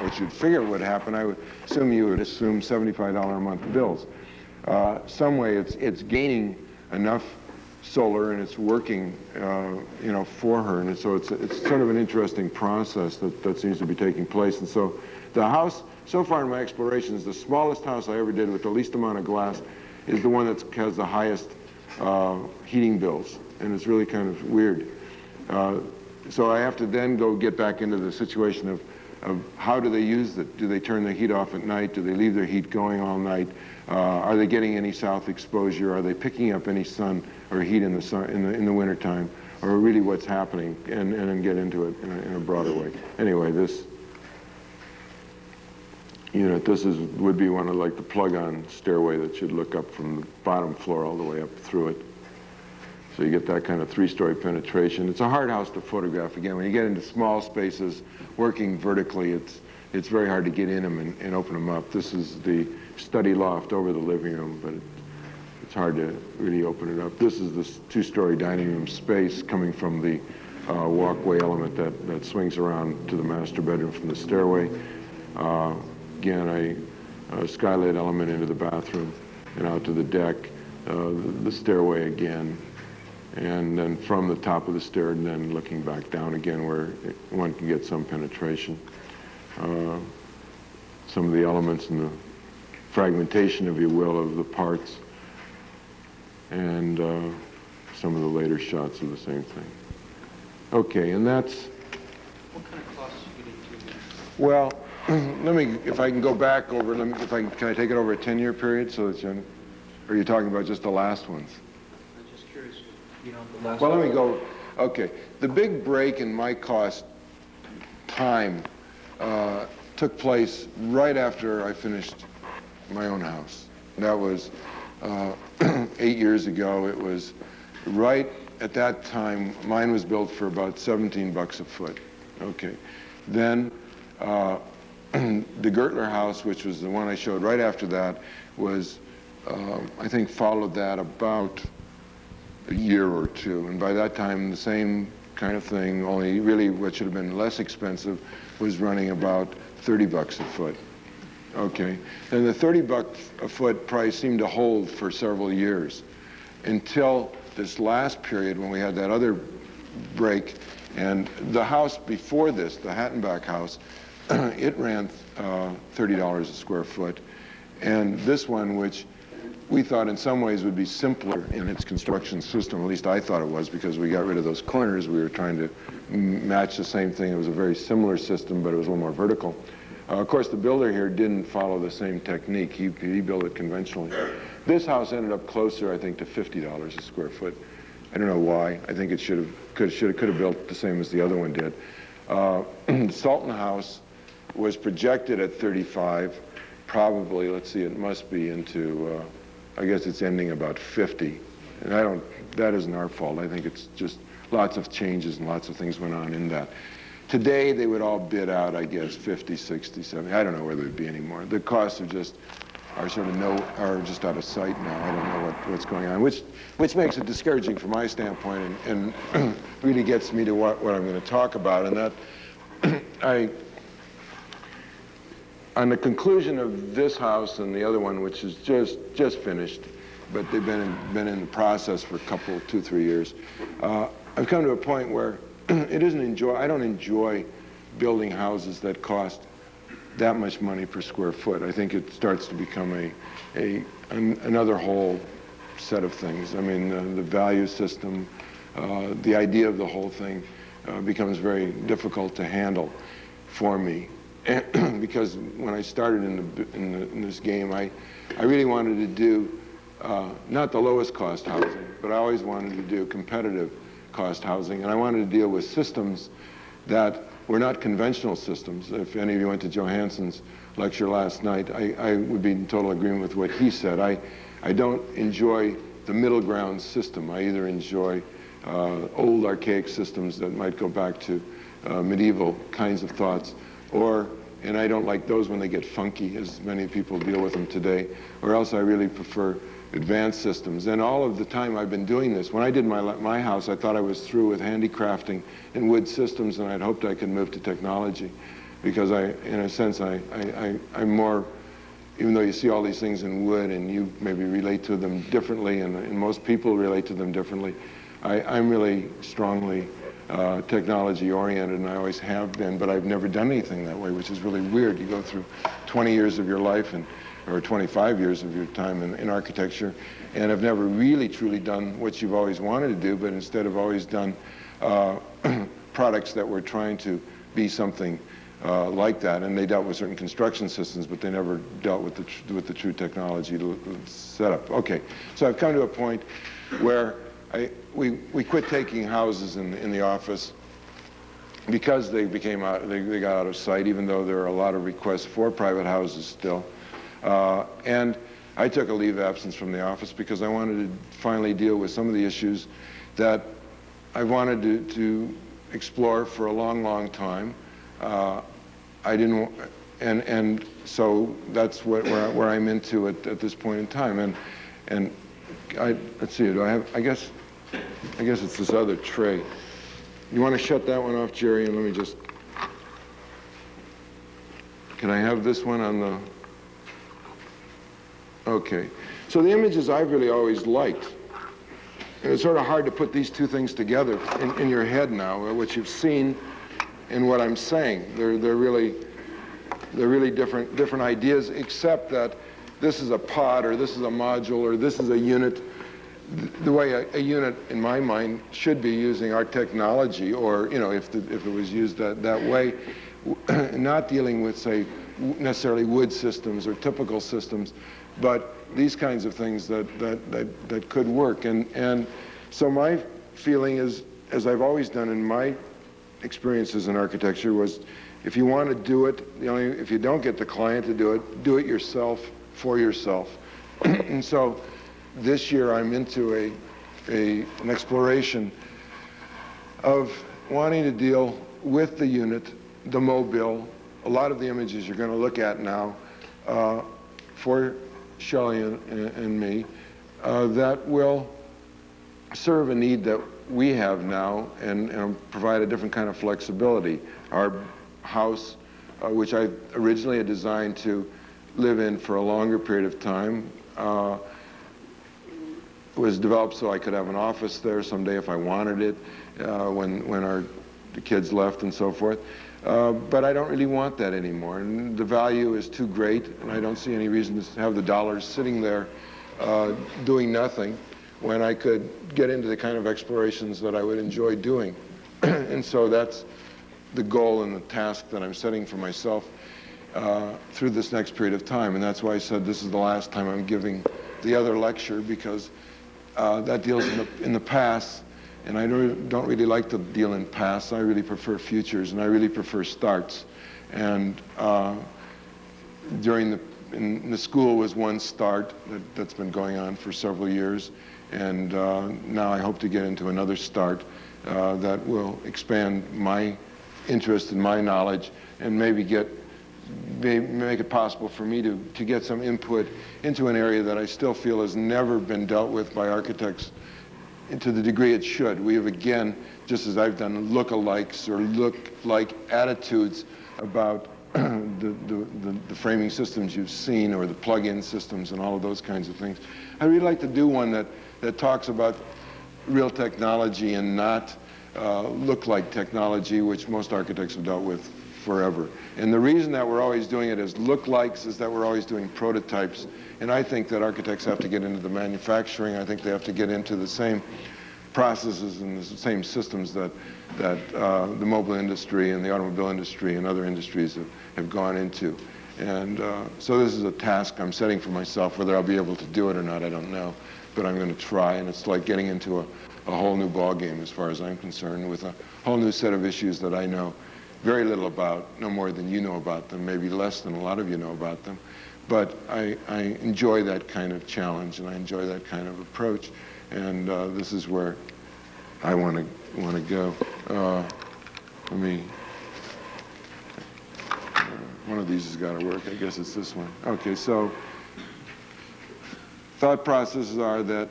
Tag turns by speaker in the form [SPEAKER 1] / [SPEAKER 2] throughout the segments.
[SPEAKER 1] what you'd figure would happen, I would assume you would assume $75 a month bills. Some way it's gaining enough solar and it's working, you know, for her, and so it's sort of an interesting process that seems to be taking place. And so the house, so far in my explorations, the smallest house I ever did with the least amount of glass is the one that has the highest heating bills, and it's really kind of weird. So I have to then go get back into the situation of how do they use it? Do they turn the heat off at night? Do they leave their heat going all night? Are they getting any south exposure? Are they picking up any sun or heat in the sun in the wintertime? Or really what's happening? And then get into it in a broader way. Anyway, this unit, would be one of like the plug-on stairway that you'd look up from the bottom floor all the way up through it. So you get that kind of three-story penetration. It's a hard house to photograph. Again, when you get into small spaces, working vertically, it's very hard to get in them and open them up. This is the study loft over the living room, but it's hard to really open it up. This is this two-story dining room space coming from the walkway element that swings around to the master bedroom from the stairway. Again, a skylit element into the bathroom and out to the deck, the stairway again, and then from the top of the stair and then looking back down again where one can get some penetration. Some of the elements and the fragmentation, if you will, of the parts, and some of the later shots of the same thing. Okay, and that's...
[SPEAKER 2] What kind of costs are you getting to?
[SPEAKER 1] Well, let me, if I can go back over, can I take it over a 10-year period so that you, or are you talking about just the last ones?
[SPEAKER 2] I'm just curious, you know, the last
[SPEAKER 1] Well, let me go, okay. The big break in my cost time took place right after I finished my own house. That was 8 years ago. It was right at that time, mine was built for about 17 bucks a foot. Okay. Then the Gertler house, which was the one I showed right after that, was, I think, followed that about a year or two. And by that time, the same kind of thing, only really what should have been less expensive was running about 30 bucks a foot. Okay. Then the 30 bucks a foot price seemed to hold for several years until this last period when we had that other break. And the house before this, the Hattenbach house, it ran $30 a square foot. And this one, which we thought in some ways would be simpler in its construction system, at least I thought it was, because we got rid of those corners. We were trying to match the same thing. It was a very similar system, but it was a little more vertical. Of course, the builder here didn't follow the same technique. He built it conventionally. This house ended up closer, I think, to $50 a square foot. I don't know why. I think it could have built the same as the other one did. The Sultan house was projected at 35. Probably, let's see, it must be into, I guess it's ending about 50. And that isn't our fault. I think it's just lots of changes and lots of things went on in that. Today, they would all bid out, I guess, 50, 60, 70. I don't know where they would be anymore. The costs are just out of sight now. I don't know what's going on, which makes it discouraging from my standpoint and really gets me to what I'm going to talk about. And that on the conclusion of this house and the other one, which is just finished, but they've been in the process for a couple, 2, 3 years, I've come to a point where I don't enjoy building houses that cost that much money per square foot. I think it starts to become another whole set of things. I mean, the value system, the idea of the whole thing becomes very difficult to handle for me. Because when I started in this game, I really wanted to do not the lowest cost housing, but I always wanted to do competitive cost housing, and I wanted to deal with systems that were not conventional systems. If any of you went to Johansson's lecture last night, I would be in total agreement with what he said. I don't enjoy the middle ground system. I either enjoy old archaic systems that might go back to medieval kinds of thoughts, and I don't like those when they get funky, as many people deal with them today, or else I really prefer advanced systems. And all of the time I've been doing this. When I did my house, I thought I was through with handicrafting and wood systems, and I'd hoped I could move to technology. because in a sense, I'm more, even though you see all these things in wood and you maybe relate to them differently, and most people relate to them differently, I'm really strongly technology oriented, and I always have been, but I've never done anything that way, which is really weird. You go through 20 years of your life, or 25 years of your time in architecture, and have never really truly done what you've always wanted to do, but instead have always done products that were trying to be something like that, and they dealt with certain construction systems, but they never dealt with the true technology setup. Okay, so I've come to a point where we quit taking houses in the office because they got out of sight, even though there are a lot of requests for private houses still. And I took a leave of absence from the office because I wanted to finally deal with some of the issues that I wanted to explore for a long, long time. I didn't, and so that's where I'm into at this point in time. And let's see, do I have? I guess it's this other tray. You want to shut that one off, Jerry, and let me just. Can I have this one on the? Okay. So the images I've really always liked. And it's sort of hard to put these two things together in your head now, what you've seen and what I'm saying. They're really different ideas, except that this is a pod, or this is a module, or this is a unit. The way a unit, in my mind, should be using our technology, or if it was used that way, not dealing with, say, necessarily wood systems or typical systems, but these kinds of things that could work. And so my feeling is, as I've always done in my experiences in architecture, was if you want to do it, if you don't get the client to do it yourself for yourself. And so this year I'm into an exploration of wanting to deal with the unit, the mobile. A lot of the images you're going to look at now for Shelley and me that will serve a need that we have now and provide a different kind of flexibility. Our house, which I originally had designed to live in for a longer period of time, was developed so I could have an office there someday if I wanted it, when the kids left and so forth. But I don't really want that anymore, and the value is too great, and I don't see any reason to have the dollars sitting there doing nothing when I could get into the kind of explorations that I would enjoy doing. And so that's the goal and the task that I'm setting for myself through this next period of time, and that's why I said this is the last time I'm giving the other lecture, because that deals in the past. And I don't really like to deal in past. I really prefer futures, and I really prefer starts. And in the school was one start that's been going on for several years. And now I hope to get into another start that will expand my interest and my knowledge, and maybe make it possible for me to get some input into an area that I still feel has never been dealt with by architects to the degree it should. We have, again, just as I've done, look-alikes or look-like attitudes about the framing systems you've seen, or the plug-in systems and all of those kinds of things. I'd really like to do one that talks about real technology and not look-like technology, which most architects have dealt with forever. And the reason that we're always doing it as look-likes is that we're always doing prototypes. And I think that architects have to get into the manufacturing. I think they have to get into the same processes and the same systems that the mobile industry and the automobile industry and other industries have gone into. And so this is a task I'm setting for myself. Whether I'll be able to do it or not, I don't know. But I'm going to try, and it's like getting into a whole new ballgame as far as I'm concerned, with a whole new set of issues that I know very little about, no more than you know about them, maybe less than a lot of you know about them. But I enjoy that kind of challenge, and I enjoy that kind of approach, and this is where I want to go. One of these has got to work. I guess it's this one. Okay, so thought processes are that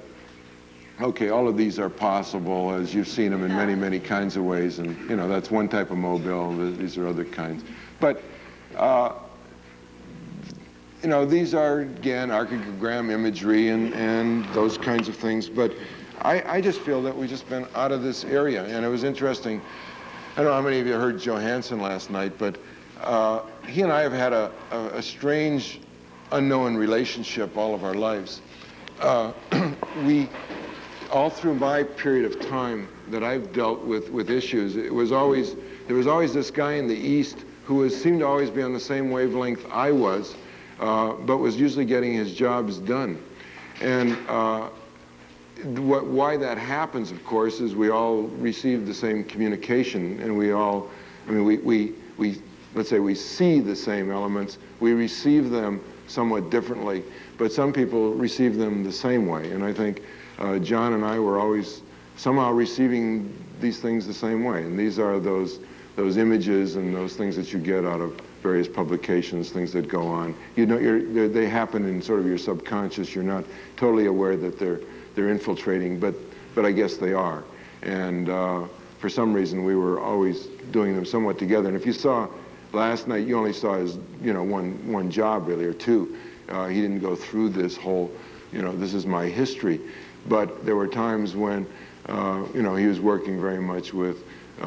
[SPEAKER 1] okay, all of these are possible, as you've seen them in many, many kinds of ways, and you know, that's one type of mobile, these are other kinds. But, you know, these are, again, archigram imagery and those kinds of things, but I just feel that we've just been out of this area, and it was interesting. I don't know how many of you heard Johansson last night, but he and I have had a strange, unknown relationship all of our lives. All through my period of time that I've dealt with issues, there was always this guy in the East who seemed to always be on the same wavelength I was, but was usually getting his jobs done. And why that happens, of course, is we all receive the same communication, and we all, I mean, let's say we see the same elements, we receive them somewhat differently, but some people receive them the same way. And I think John and I were always somehow receiving these things the same way. And these are those images and those things that you get out of various publications, things that go on. You know, they happen in sort of your subconscious. You're not totally aware that they're infiltrating, but I guess they are. And for some reason, we were always doing them somewhat together. And if you saw last night, you only saw his, you know, one job really, or two. He didn't go through this whole, you know, this is my history. But there were times when, you know, he was working very much with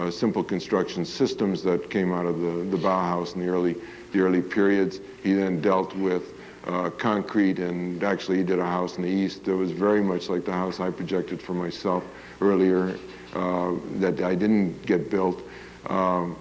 [SPEAKER 1] simple construction systems that came out of the Bauhaus in the early periods. He then dealt with concrete, and actually he did a house in the East that was very much like the house I projected for myself earlier that I didn't get built. And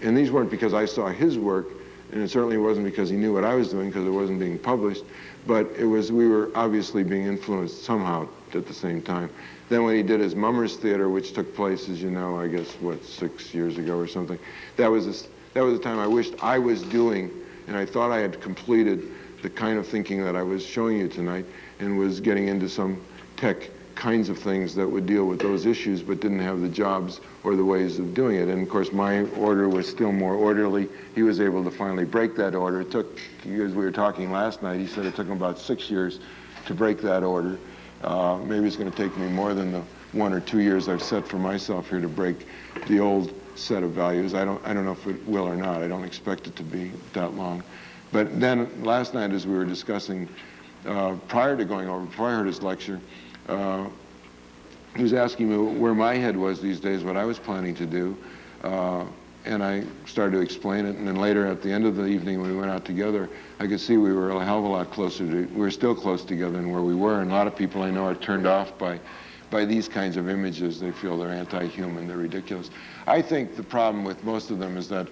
[SPEAKER 1] these weren't because I saw his work, and it certainly wasn't because he knew what I was doing, because it wasn't being published, but it was, we were obviously being influenced somehow at the same time. Then when he did his Mummers Theater, which took place, as you know, I guess, what, 6 years ago or something, that was the time I wished I was doing, and I thought I had completed the kind of thinking that I was showing you tonight, and was getting into some tech kinds of things that would deal with those issues, but didn't have the jobs or the ways of doing it. And of course, my order was still more orderly. He was able to finally break that order. It took, as we were talking last night, he said it took him about 6 years to break that order. Maybe it's going to take me more than the 1 or 2 years I've set for myself here to break the old set of values. I don't know if it will or not. I don't expect it to be that long. But then last night, as we were discussing, prior to going over, before I heard his lecture, he was asking me where my head was these days, what I was planning to do, and I started to explain it. And then later, at the end of the evening, when we went out together, I could see we were a hell of a lot closer to, we were still close together than where we were. And a lot of people I know are turned off by these kinds of images. They feel they're anti-human, they're ridiculous. I think the problem with most of them is that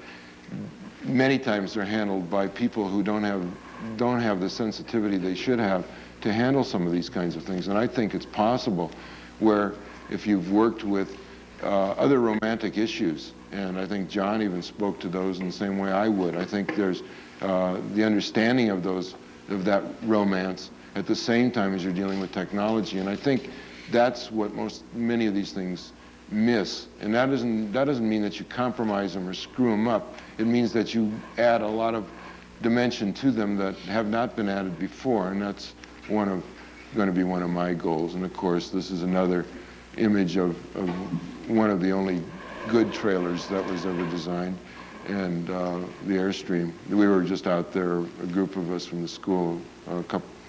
[SPEAKER 1] many times they're handled by people who don't have the sensitivity they should have to handle some of these kinds of things. And I think it's possible where, if you've worked with other romantic issues, and I think John even spoke to those in the same way I would, I think there's the understanding of that romance at the same time as you're dealing with technology. And I think that's what many of these things miss. And that doesn't mean that you compromise them or screw them up. It means that you add a lot of dimension to them that have not been added before, and that's going to be one of my goals. And of course, this is another image of one of the only good trailers that was ever designed, and the Airstream. We were just out there, a group of us from the school,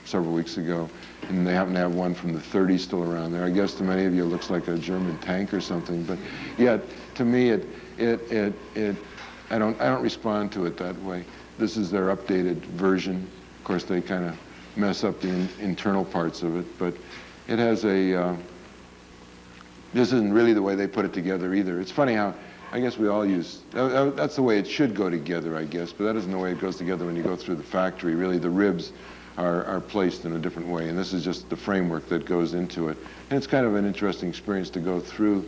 [SPEAKER 1] several weeks ago, and they happen to have one from the 30s still around there. I guess to many of you it looks like a German tank or something, but yet to me I don't respond to it that way. This is their updated version. Of course, they kind of mess up the internal parts of it, but it has a, this isn't really the way they put it together either. It's funny how, I guess we all use, that's the way it should go together, I guess, but that isn't the way it goes together when you go through the factory. Really, the ribs are placed in a different way, and this is just the framework that goes into it. And it's kind of an interesting experience to go through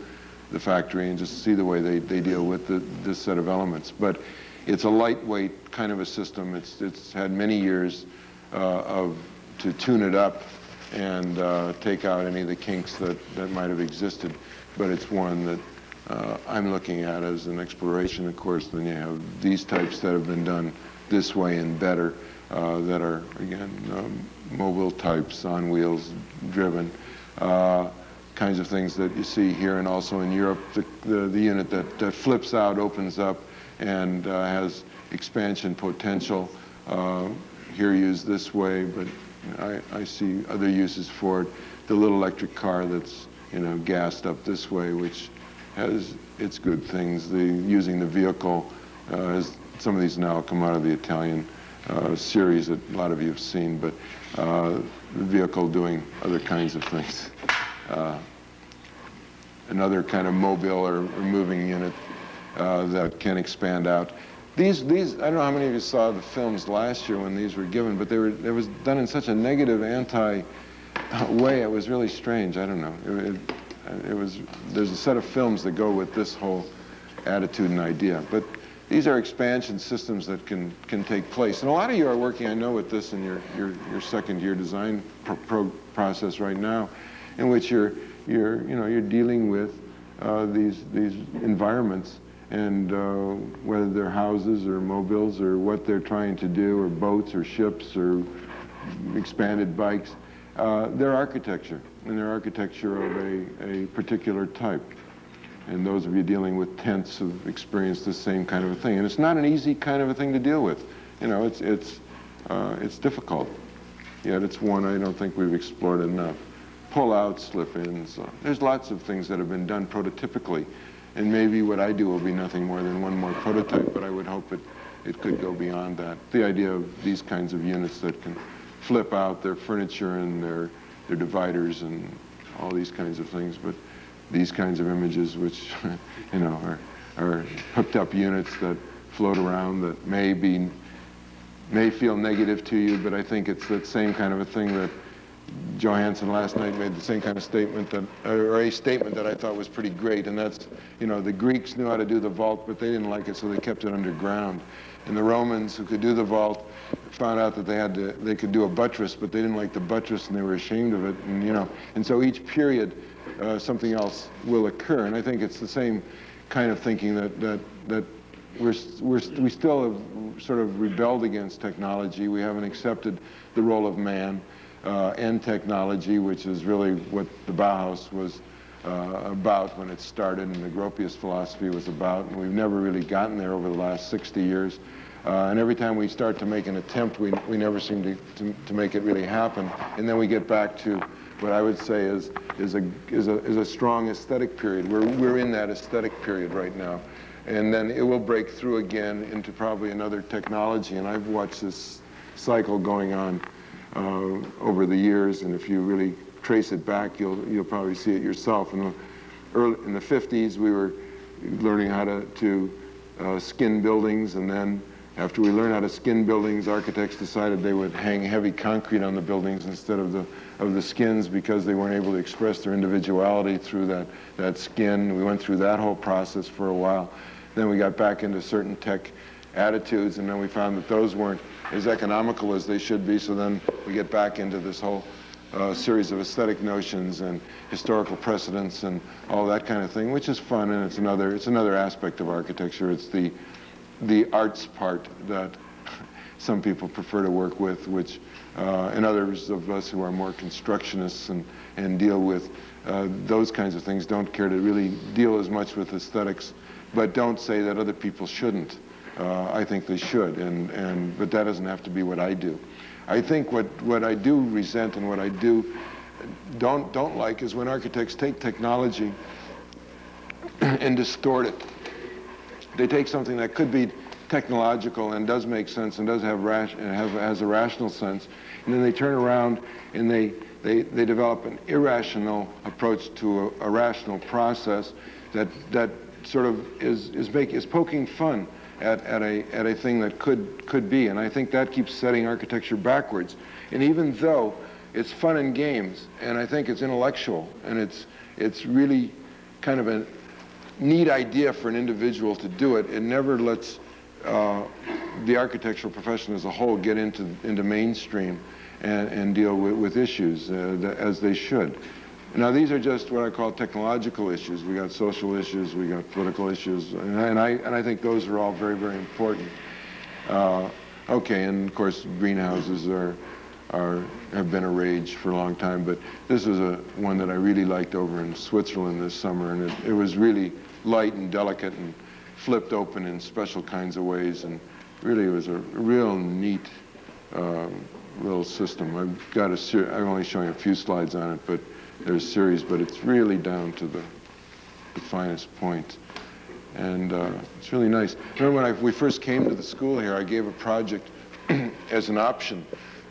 [SPEAKER 1] the factory and just see the way they deal with this set of elements. But it's a lightweight kind of a system. It's had many years to tune it up and take out any of the kinks that might have existed. But it's one that I'm looking at as an exploration. Of course, then you have these types that have been done this way and better, that are, again, mobile types, on wheels driven. kinds of things that you see here and also in Europe. The unit that flips out, opens up, and has expansion potential. Here used this way, but I see other uses for it. The little electric car that's gassed up this way, which has its good things. Using the vehicle, some of these now come out of the Italian series that a lot of you have seen, but the vehicle doing other kinds of things. Another kind of mobile or moving unit that can expand out. These, I don't know how many of you saw the films last year when these were given, but it was done in such a negative, anti way. It was really strange. I don't know. There's a set of films that go with this whole attitude and idea. But these are expansion systems that can take place. And a lot of you are working, I know, with this in your second year design process right now, in which you're dealing with these environments, and whether they're houses or mobiles or what they're trying to do, or boats or ships or expanded bikes, they're architecture, and they're architecture of a particular type. And those of you dealing with tents have experienced the same kind of a thing. And it's not an easy kind of a thing to deal with. It's difficult. Yet it's one I don't think we've explored enough. Pull-outs, slip-ins. There's lots of things that have been done prototypically. And maybe what I do will be nothing more than one more prototype, but I would hope it could go beyond that. The idea of these kinds of units that can flip out their furniture and their dividers and all these kinds of things, but these kinds of images which are hooked up units that float around that may feel negative to you, but I think it's that same kind of a thing that Johansson last night made the same kind of statement or a statement that I thought was pretty great, and that's, the Greeks knew how to do the vault, but they didn't like it, so they kept it underground. And the Romans, who could do the vault, found out that they could do a buttress, but they didn't like the buttress, and they were ashamed of it. And so each period, something else will occur. And I think it's the same kind of thinking that we still have sort of rebelled against technology. We haven't accepted the role of man and technology, which is really what the Bauhaus was about when it started, and the Gropius philosophy was about, and we've never really gotten there over the last 60 years. And every time we start to make an attempt, we never seem to make it really happen. And then we get back to what I would say is a strong aesthetic period. We're in that aesthetic period right now. And then it will break through again into probably another technology. And I've watched this cycle going on over the years, and if you really trace it back, you'll probably see it yourself. In the 50s, we were learning how to skin buildings, and then after we learned how to skin buildings, architects decided they would hang heavy concrete on the buildings instead of the skins, because they weren't able to express their individuality through that skin. We went through that whole process for a while. Then we got back into certain tech attitudes, and then we found that those weren't as economical as they should be, so then we get back into this whole series of aesthetic notions and historical precedents and all that kind of thing, which is fun, and it's another aspect of architecture. It's the arts part that some people prefer to work with, which and others of us who are more constructionists and deal with those kinds of things don't care to really deal as much with aesthetics, but don't say that other people shouldn't. I think they should, but that doesn't have to be what I do. I think what I do resent and what I don't like is when architects take technology and distort it. They take something that could be technological and does make sense and does has a rational sense, and then they turn around and they develop an irrational approach to a rational process that sort of is poking fun at a thing that could be. And I think that keeps setting architecture backwards. And even though it's fun and games, and I think it's intellectual, and it's really kind of a neat idea for an individual to do it, it never lets the architectural profession as a whole get into mainstream and deal with issues as they should. Now, these are just what I call technological issues. We got social issues, we got political issues, and I think those are all very, very important. Okay, and of course, greenhouses are have been a rage for a long time. But this was one that I really liked over in Switzerland this summer, and it was really light and delicate and flipped open in special kinds of ways, and really it was a real neat little system. I'm only showing a few slides on it, but there's a series, but it's really down to the finest point. And it's really nice. I remember when we first came to the school here, I gave a project as an option.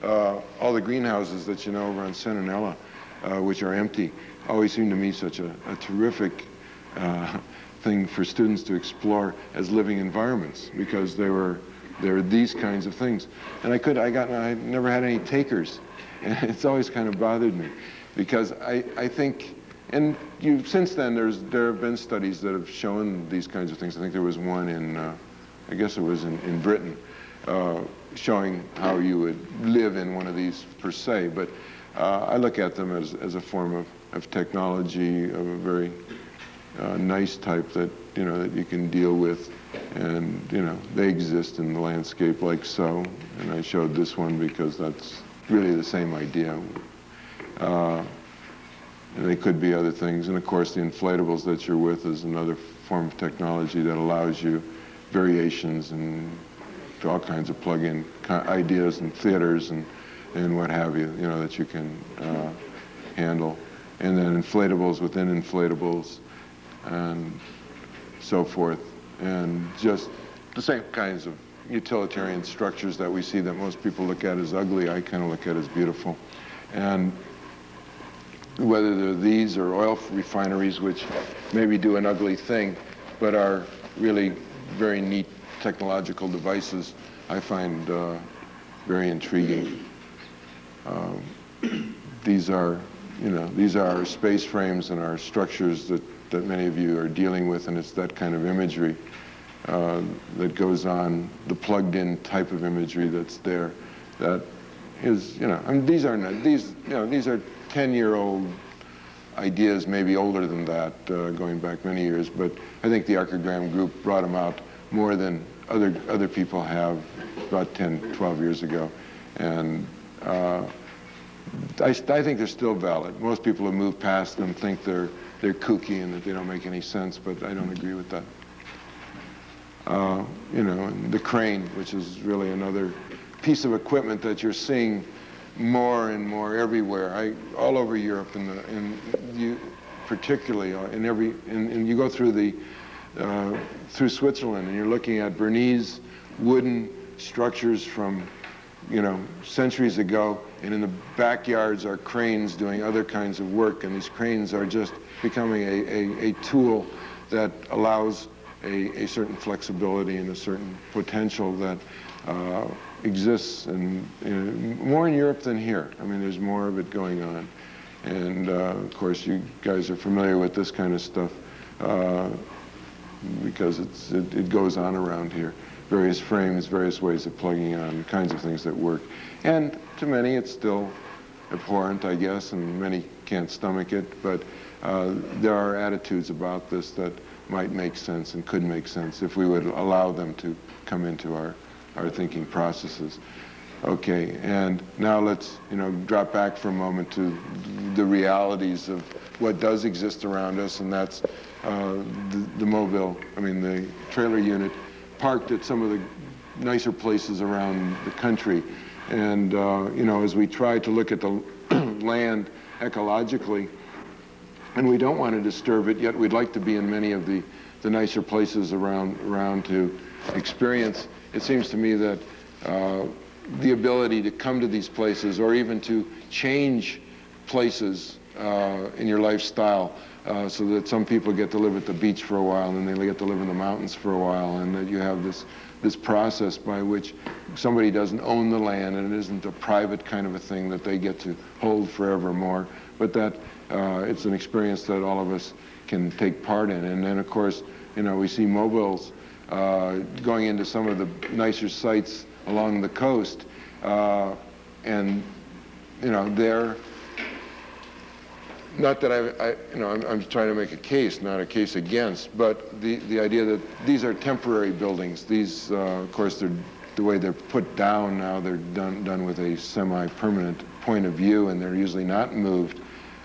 [SPEAKER 1] All the greenhouses that you know over on Centinela, which are empty, always seem to me such a terrific thing for students to explore as living environments, because there were these kinds of things. And I never had any takers. And it's always kind of bothered me, because I think, and since then there have been studies that have shown these kinds of things. I think there was one in, I guess it was in Britain, showing how you would live in one of these per se. But I look at them as a form of technology of a very nice type that you can deal with, and they exist in the landscape like so. And I showed this one because that's really the same idea. And they could be other things, and of course the inflatables that you're with is another form of technology that allows you variations and all kinds of plug-in ideas and theaters and what have you, that you can handle. And then inflatables within inflatables and so forth. And just the same kinds of utilitarian structures that we see that most people look at as ugly, I kind of look at as beautiful. And whether they're these or oil refineries, which maybe do an ugly thing, but are really very neat technological devices, I find very intriguing. These are our space frames and our structures that many of you are dealing with, and it's that kind of imagery that goes on, the plugged-in type of imagery that's there. That is, these are 10-year-old ideas, maybe older than that, going back many years. But I think the Archigram group brought them out more than other people have about 10, 12 years ago. And I think they're still valid. Most people have moved past them, think they're kooky and that they don't make any sense, but I don't agree with that. And the crane, which is really another piece of equipment that you're seeing more and more everywhere. All over Europe, particularly and you go through through Switzerland, and you're looking at Bernese wooden structures from centuries ago, and in the backyards are cranes doing other kinds of work, and these cranes are just becoming a tool that allows a certain flexibility and a certain potential that exists more in Europe than here. I mean, there's more of it going on. And of course, you guys are familiar with this kind of stuff because it goes on around here. Various frames, various ways of plugging on, kinds of things that work. And to many, it's still abhorrent, I guess, and many can't stomach it. But there are attitudes about this that might make sense and could make sense if we would allow them to come into our thinking processes. Okay, and now let's drop back for a moment to the realities of what does exist around us, and that's the mobile, the trailer unit parked at some of the nicer places around the country. And as we try to look at the land ecologically, and we don't want to disturb it, yet we'd like to be in many of the nicer places around to experience. It seems to me that the ability to come to these places, or even to change places in your lifestyle, so that some people get to live at the beach for a while, and then they get to live in the mountains for a while, and that you have this process by which somebody doesn't own the land, and it isn't a private kind of a thing that they get to hold forevermore, but that it's an experience that all of us can take part in. And then, of course, we see mobiles going into some of the nicer sites along the coast, and they're not that I'm trying to make a case, not a case against, but the idea that these are temporary buildings. These, of course, they're the way they're put down now, they're done with a semi-permanent point of view, and they're usually not moved,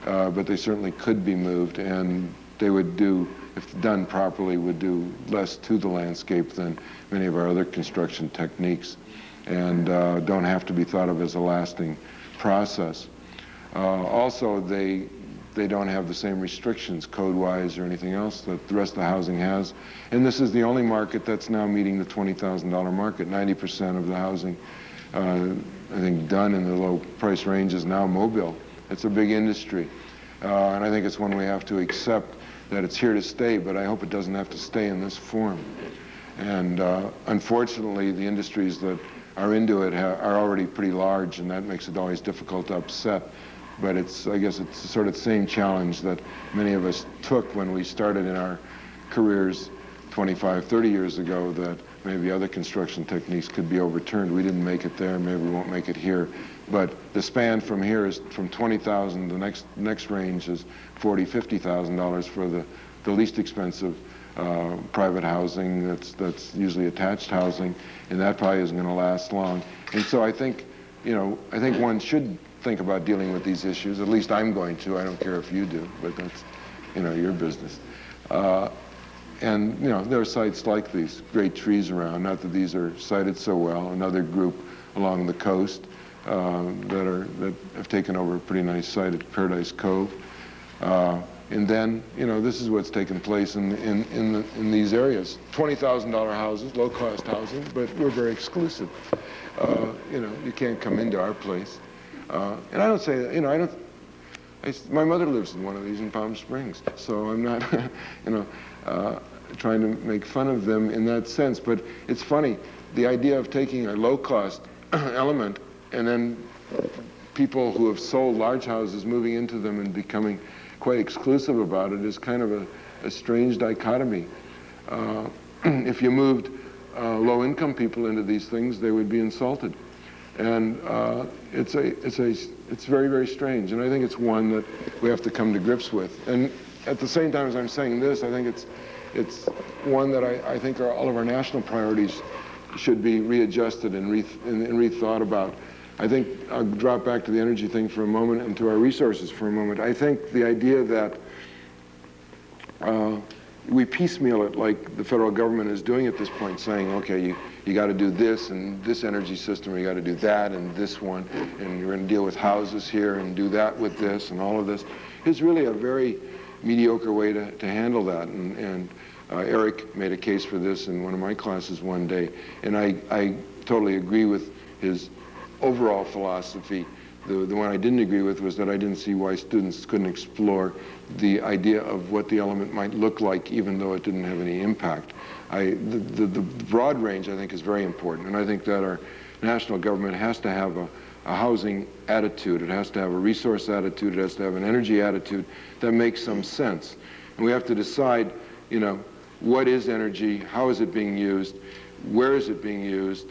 [SPEAKER 1] but they certainly could be moved, and they would do, if done properly, would do less to the landscape than many of our other construction techniques, and don't have to be thought of as a lasting process. Also, they don't have the same restrictions code-wise or anything else that the rest of the housing has. And this is the only market that's now meeting the $20,000 market. 90% of the housing, I think, done in the low price range is now mobile. It's a big industry. And I think it's one we have to accept that it's here to stay, but I hope it doesn't have to stay in this form. And unfortunately, the industries that are into it are already pretty large, and that makes it always difficult to upset. But I guess it's sort of the same challenge that many of us took when we started in our careers 25, 30 years ago, that maybe other construction techniques could be overturned. We didn't make it there, maybe we won't make it here. But the span from here is from $20,000, the next range is $40,000, $50,000 for the least expensive private housing that's usually attached housing, and that probably isn't going to last long. And so I think, I think one should think about dealing with these issues. At least I'm going to. I don't care if you do, but that's, your business. And, there are sites like these, great trees around, not that these are sited so well. Another group along the coast that have taken over a pretty nice site at Paradise Cove. And then, this is what's taken place in these areas. $20,000 houses, low-cost housing, but we're very exclusive. You can't come into our place. And I don't say that, my mother lives in one of these in Palm Springs, so I'm not, trying to make fun of them in that sense. But it's funny, the idea of taking a low-cost element and then people who have sold large houses moving into them and becoming quite exclusive about it is kind of a strange dichotomy. If you moved low-income people into these things, they would be insulted. And it's very, very strange, and I think it's one that we have to come to grips with. And at the same time as I'm saying this, I think it's one that I think all of our national priorities should be readjusted and rethought about. I think I'll drop back to the energy thing for a moment and to our resources for a moment. I think the idea that we piecemeal it like the federal government is doing at this point, saying, okay, you got to do this and this energy system, or you got to do that and this one, and you're going to deal with houses here and do that with this and all of this, is really a very mediocre way to handle that. And Eric made a case for this in one of my classes one day, and I totally agree with his overall philosophy. The one I didn't agree with was that I didn't see why students couldn't explore the idea of what the element might look like, even though it didn't have any impact. The broad range, I think, is very important, and I think that our national government has to have a housing attitude. It has to have a resource attitude. It has to have an energy attitude that makes some sense. And we have to decide, what is energy? How is it being used? Where is it being used?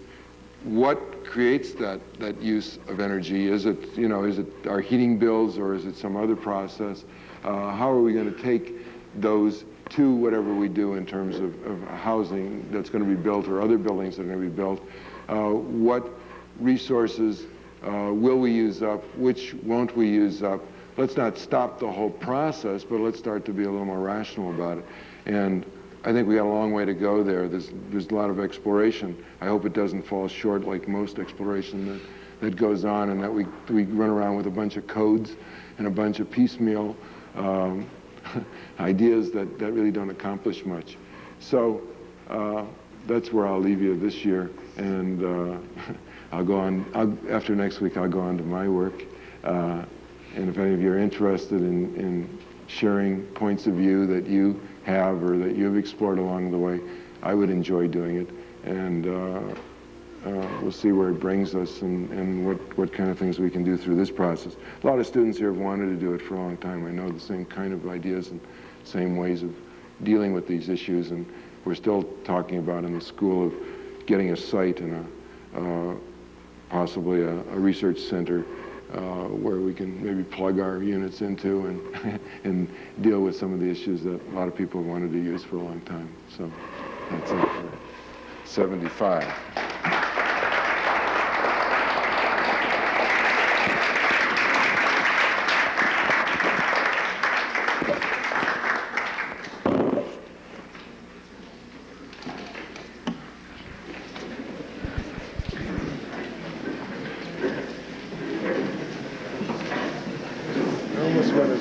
[SPEAKER 1] What creates that use of energy? Is it, is it our heating bills, or is it some other process? How are we going to take those to whatever we do in terms of housing that's going to be built, or other buildings that are going to be built? What resources will we use up? Which won't we use up? Let's not stop the whole process, but let's start to be a little more rational about it. And I think we got a long way to go there. There's a lot of exploration. I hope it doesn't fall short like most exploration that goes on, and that we run around with a bunch of codes and a bunch of piecemeal ideas that really don't accomplish much. So that's where I'll leave you this year, and I'll go on, after next week I'll go on to my work. And if any of you are interested in sharing points of view that you have or that you've explored along the way, I would enjoy doing it. And we'll see where it brings us and what kind of things we can do through this process. A lot of students here have wanted to do it for a long time. I know the same kind of ideas and same ways of dealing with these issues, and we're still talking about in the school of getting a site and possibly a research center where we can maybe plug our units into and deal with some of the issues that a lot of people have wanted to use for a long time. So that's it for 75.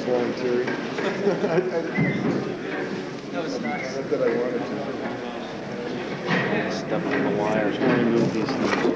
[SPEAKER 1] volunteering.
[SPEAKER 2] No, it's not.
[SPEAKER 1] Not that I wanted to.
[SPEAKER 3] Step on the wires, trying to move these things.